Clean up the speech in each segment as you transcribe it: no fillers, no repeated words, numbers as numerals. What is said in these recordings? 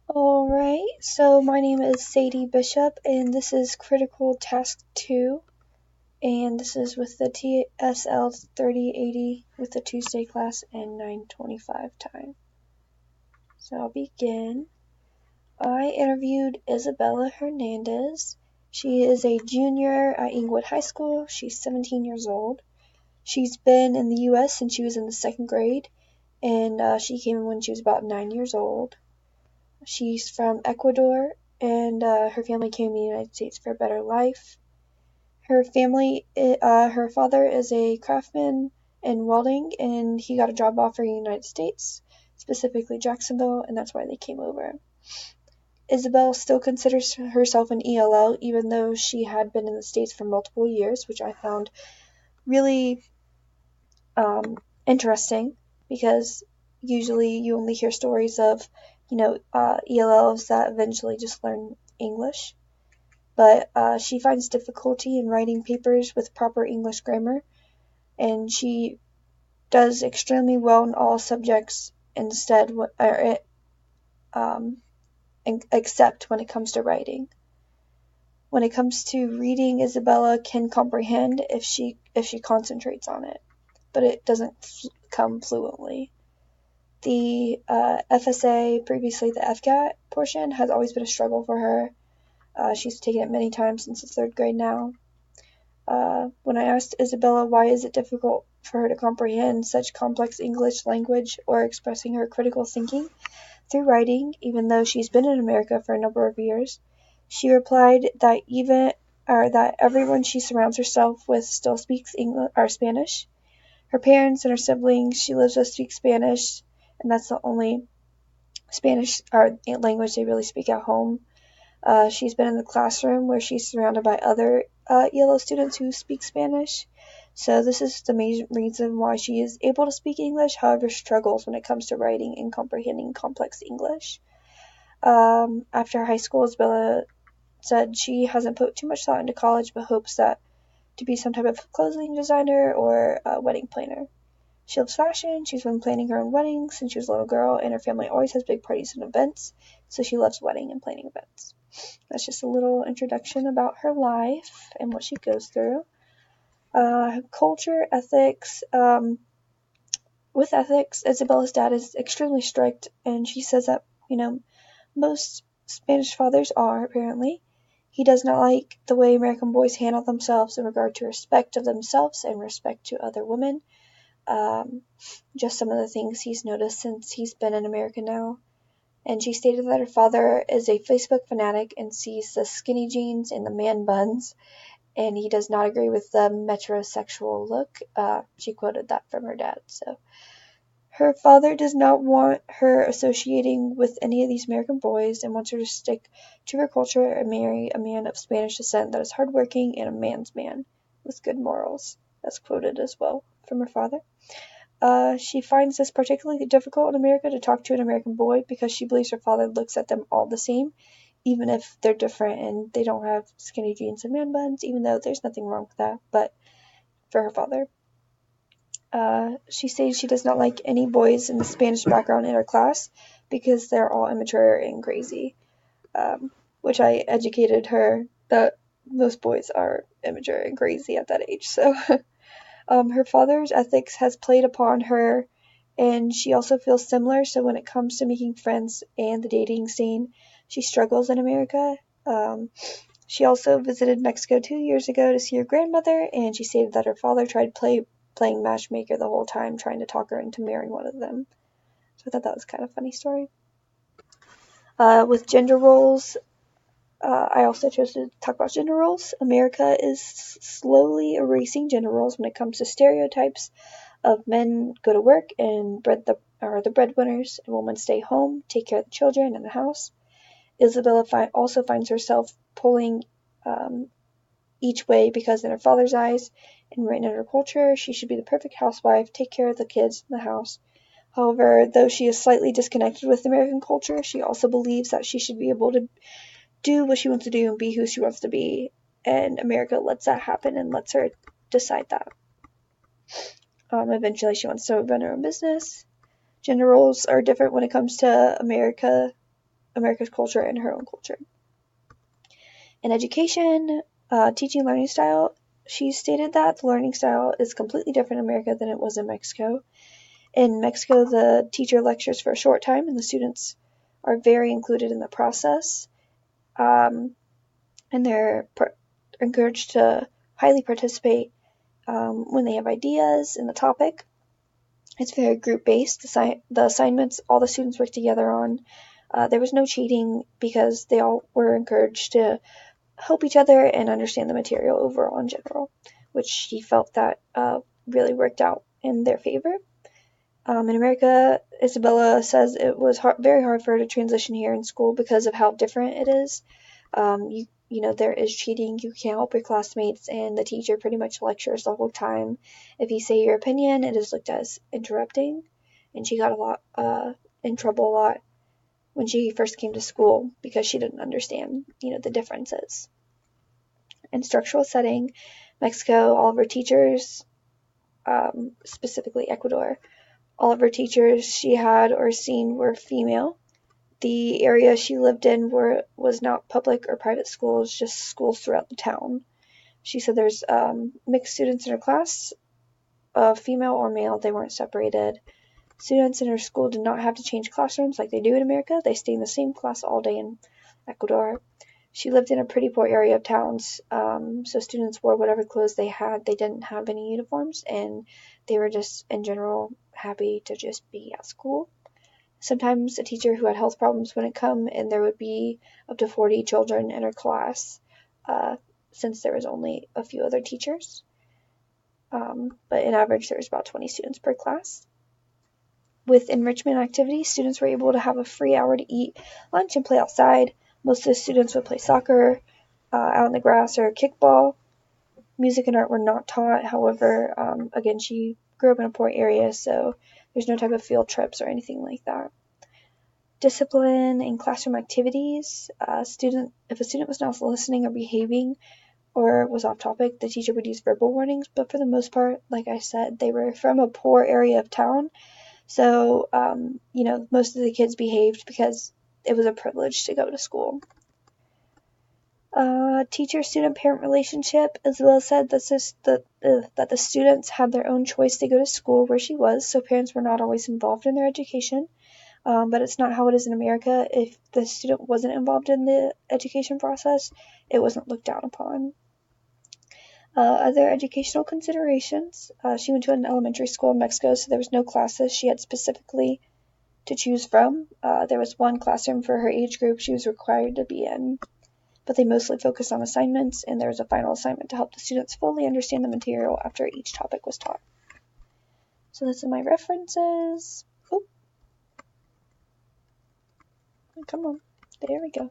Alright, so my name is Sadie Bishop, and this is Critical Task 2, and this is with the TSL 3080 with the Tuesday class and 9:25 time. So I'll begin. I interviewed Isabella Hernandez. She is a junior at Inglewood High School. She's 17 years old. She's been in the U.S. since she was in the second grade, and she came when she was about 9 years old. She's from Ecuador, and her family came to the United States for a better life. Her father is a craftsman in welding, and he got a job offer in the United States, specifically Jacksonville, and that's why they came over. Isabel still considers herself an ELL, even though she had been in the States for multiple years, which I found really interesting because usually you only hear stories of, ELLs that eventually just learn English. But she finds difficulty in writing papers with proper English grammar, and she does extremely well in all subjects um, except when it comes to writing. When it comes to reading, Isabella can comprehend if she concentrates on it, but it doesn't come fluently. The FSA, previously the FCAT portion, has always been a struggle for her. She's taken it many times since the third grade now. When I asked Isabella why is it difficult for her to comprehend such complex English language or expressing her critical thinking through writing, even though she's been in America for a number of years, she replied that everyone she surrounds herself with still speaks English or Spanish. Her parents and her siblings she lives with speak Spanish, and that's the only Spanish or language they really speak at home. She's been in the classroom where she's surrounded by other ELO students who speak Spanish. So this is the main reason why she is able to speak English, however struggles when it comes to writing and comprehending complex English. After high school, Isabella said she hasn't put too much thought into college, but hopes that to be some type of clothing designer or wedding planner. She loves fashion. She's been planning her own weddings since she was a little girl, and her family always has big parties and events, so she loves wedding and planning events. That's just a little introduction about her life and what she goes through. Culture, ethics. With ethics, Isabella's dad is extremely strict, and she says that, most Spanish fathers are, apparently. He does not like the way American boys handle themselves in regard to respect of themselves and respect to other women. Just some of the things he's noticed since he's been in America now. And she stated that her father is a Facebook fanatic and sees the skinny jeans and the man buns, and he does not agree with the metrosexual look. She quoted that from her dad. So her father does not want her associating with any of these American boys and wants her to stick to her culture and marry a man of Spanish descent that is hardworking and a man's man with good morals. That's quoted as well from her father. She finds this particularly difficult in America to talk to an American boy because she believes her father looks at them all the same, even if they're different and they don't have skinny jeans and man buns, even though there's nothing wrong with that, but for her father. She says she does not like any boys in the Spanish background in her class because they're all immature and crazy, which I educated her that most boys are immature and crazy at that age, so her father's ethics has played upon her, and she also feels similar. So when it comes to making friends and the dating scene, she struggles in America. She also visited Mexico 2 years ago to see her grandmother, and she stated that her father tried playing matchmaker the whole time, trying to talk her into marrying one of them. So I thought that was kind of a funny story. With gender roles, I also chose to talk about gender roles. America is slowly erasing gender roles when it comes to stereotypes of men go to work and are the breadwinners, and women stay home, take care of the children and the house. Isabella also finds herself pulling each way because in her father's eyes and right in her culture, she should be the perfect housewife, take care of the kids in the house. However, though she is slightly disconnected with American culture, she also believes that she should be able to do what she wants to do and be who she wants to be, and America lets that happen and lets her decide that. Eventually, she wants to run her own business. Gender roles are different when it comes to America America's culture and her own culture. In education, teaching learning style, she stated that the learning style is completely different in America than it was in Mexico. In Mexico, the teacher lectures for a short time and the students are very included in the process. And they're encouraged to highly participate when they have ideas in the topic. It's very group-based. The assignments all the students work together on. There was no cheating because they all were encouraged to help each other and understand the material overall in general, which she felt that really worked out in their favor. In America, Isabella says it was very hard for her to transition here in school because of how different it is. You know, there is cheating, you can't help your classmates, and the teacher pretty much lectures the whole time. If you say your opinion, it is looked as interrupting, and she got a lot in trouble a lot when she first came to school because she didn't understand, the differences. In structural setting, Mexico, all of her teachers, specifically Ecuador, all of her teachers she had or seen were female. The area she lived in was not public or private schools, just schools throughout the town. She said there's mixed students in her class, female or male, they weren't separated. Students in her school did not have to change classrooms like they do in America. They stay in the same class all day in Ecuador. She lived in a pretty poor area of towns, so students wore whatever clothes they had. They didn't have any uniforms, and they were just, in general, happy to just be at school. Sometimes a teacher who had health problems wouldn't come, and there would be up to 40 children in her class, since there was only a few other teachers. But in average, there was about 20 students per class. With enrichment activities, students were able to have a free hour to eat lunch and play outside. Most of the students would play soccer out in the grass or kickball. Music and art were not taught. However, again, she grew up in a poor area, so there's no type of field trips or anything like that. Discipline in classroom activities. If a student was not listening or behaving or was off topic, the teacher would use verbal warnings. But for the most part, like I said, they were from a poor area of town. So, most of the kids behaved because it was a privilege to go to school. Teacher-student-parent relationship. Isabella said that the students had their own choice to go to school where she was, so parents were not always involved in their education. But it's not how it is in America. If the student wasn't involved in the education process, it wasn't looked down upon. Other educational considerations. She went to an elementary school in Mexico, so there was no classes she had specifically to choose from. There was one classroom for her age group she was required to be in, but they mostly focused on assignments, and there was a final assignment to help the students fully understand the material after each topic was taught. So those are my references. Oh. Come on. There we go.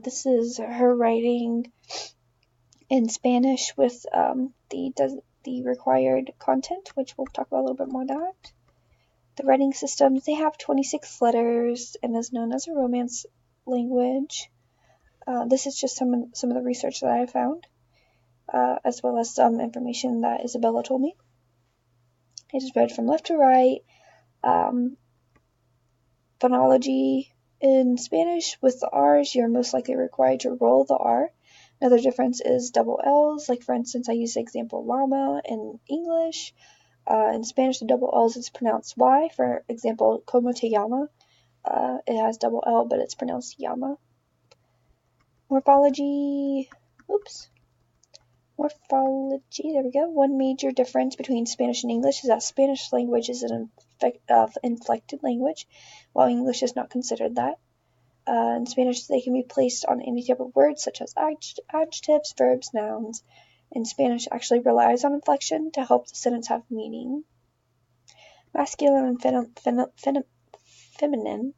This is her writing in Spanish with the required content, which we'll talk about a little bit more of that. The writing systems, they have 26 letters and is known as a Romance language. This is just some of the research that I found, as well as some information that Isabella told me. It is read from left to right. Phonology in Spanish, with the R's, you're most likely required to roll the R. Another difference is double L's. Like, for instance, I use the example llama in English. In Spanish, the double L's is pronounced Y. For example, como te llama? It has double L, but it's pronounced llama. Morphology, there we go. One major difference between Spanish and English is that Spanish language is an inflected language, while English is not considered that. In Spanish, they can be placed on any type of words, such as adjectives, verbs, nouns. And Spanish actually relies on inflection to help the sentence have meaning. Masculine and feminine.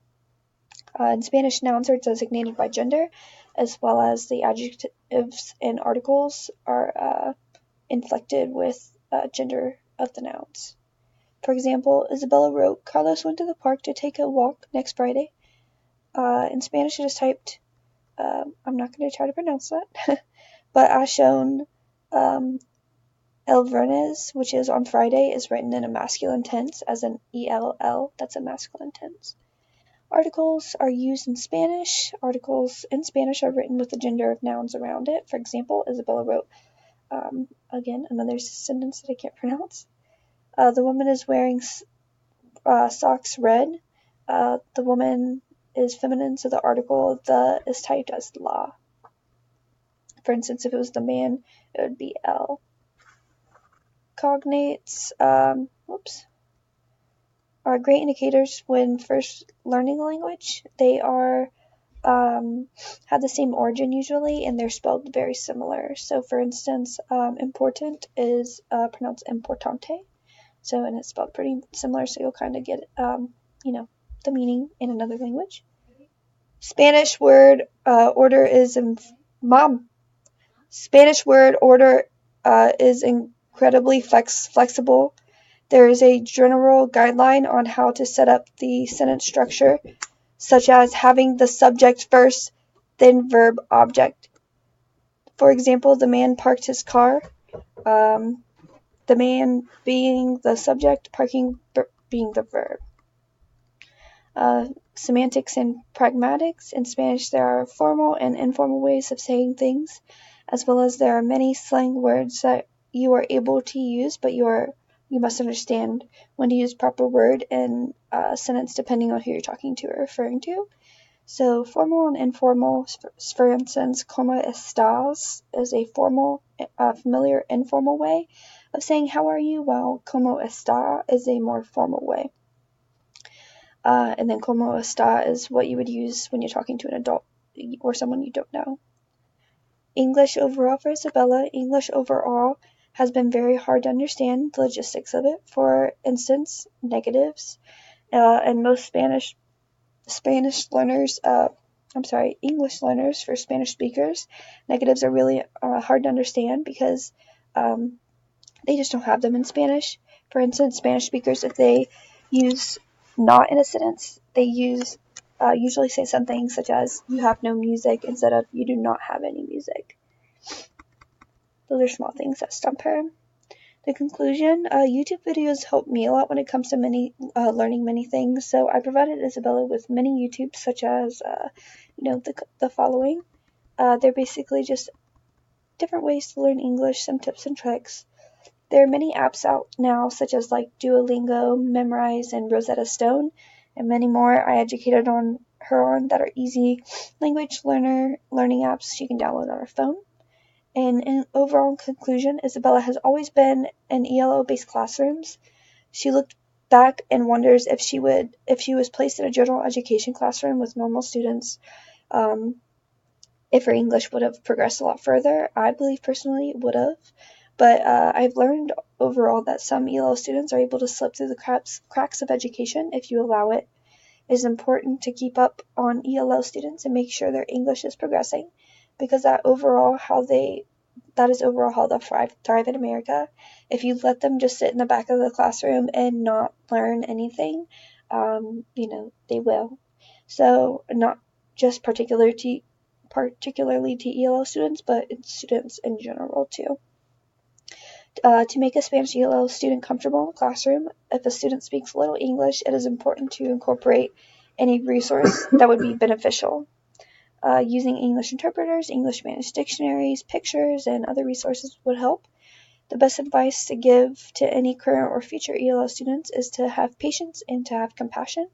In Spanish, nouns are designated by gender, as well as the adjectives and articles are inflected with gender of the nouns. For example, Isabella wrote, Carlos went to the park to take a walk next Friday. In Spanish, it is typed, I'm not going to try to pronounce that, but as shown, El Viernes, which is on Friday, is written in a masculine tense as an ELL, that's a masculine tense. Articles are used in Spanish. Articles in Spanish are written with the gender of nouns around it. For example, Isabella wrote, again, another sentence that I can't pronounce. The woman is wearing socks red. The woman is feminine, so the article the is typed as la. For instance, if it was the man, it would be L. Cognates, are great indicators when first learning a language. They are have the same origin usually, and they're spelled very similar. So, for instance, important is pronounced importante. So, and it's spelled pretty similar, so you'll kind of get, the meaning in another language. Spanish word order is Spanish word order is incredibly flexible. There is a general guideline on how to set up the sentence structure, such as having the subject first, then verb object. For example, the man parked his car. The man being the subject, parking being the verb. Semantics and pragmatics. In Spanish, there are formal and informal ways of saying things, as well as there are many slang words that you are able to use, but you must understand when to use proper word in a sentence depending on who you're talking to or referring to. So formal and informal, for instance, como estás is a formal, familiar, informal way of saying how are you, while como está is a more formal way. And then como está is what you would use when you're talking to an adult or someone you don't know. English overall for Isabella. English overall has been very hard to understand the logistics of it. For instance, negatives. And most English learners for Spanish speakers, negatives are really hard to understand because they just don't have them in Spanish. For instance, Spanish speakers, if they use not in a sentence, they usually say something such as you have no music instead of you do not have any music. Those are small things that stump her. The conclusion, YouTube videos help me a lot when it comes to learning many things. So I provided Isabella with many YouTubes such as, the following. They're basically just different ways to learn English, some tips and tricks. There are many apps out now, such as like Duolingo, Memrise, and Rosetta Stone, and many more I educated her on that are easy language learning apps she can download on her phone. And in overall conclusion, Isabella has always been in ELO-based classrooms. She looked back and wonders if she was placed in a general education classroom with normal students, if her English would have progressed a lot further. I believe personally it would have. But I've learned overall that some ELO students are able to slip through the cracks of education if you allow it. It is important to keep up on ELO students and make sure their English is progressing, because that is overall how they'll thrive in America. If you let them just sit in the back of the classroom and not learn anything, they will. So not just particularly to ELO students, but students in general too. To make a Spanish ELO student comfortable in the classroom, if a student speaks little English, it is important to incorporate any resource that would be beneficial. Using English interpreters, English Spanish dictionaries, pictures, and other resources would help. The best advice to give to any current or future ELO students is to have patience and to have compassion.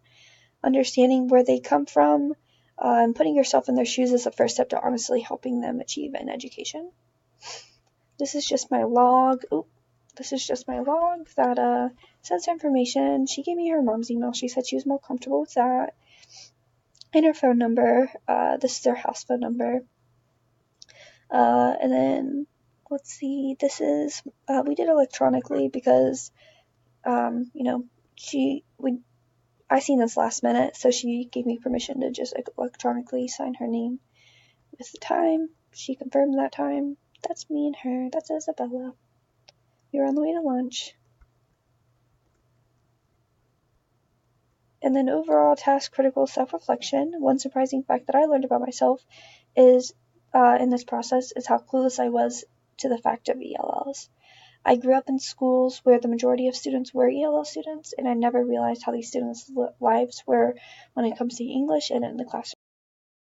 Understanding where they come from and putting yourself in their shoes is the first step to honestly helping them achieve an education. This is just my log. That says her information. She gave me her mom's email. She said she was more comfortable with that. And her phone number. This is her house phone number. And then, let's see. This is, we did electronically because, I seen this last minute, so she gave me permission to just electronically sign her name with the time. She confirmed that time. That's me and her. That's Isabella. We were on the way to lunch. And then overall task critical self-reflection. One surprising fact that I learned about myself is in this process is how clueless I was to the fact of ELLs. I grew up in schools where the majority of students were ELL students, and I never realized how these students' lives were when it comes to English and in the classroom.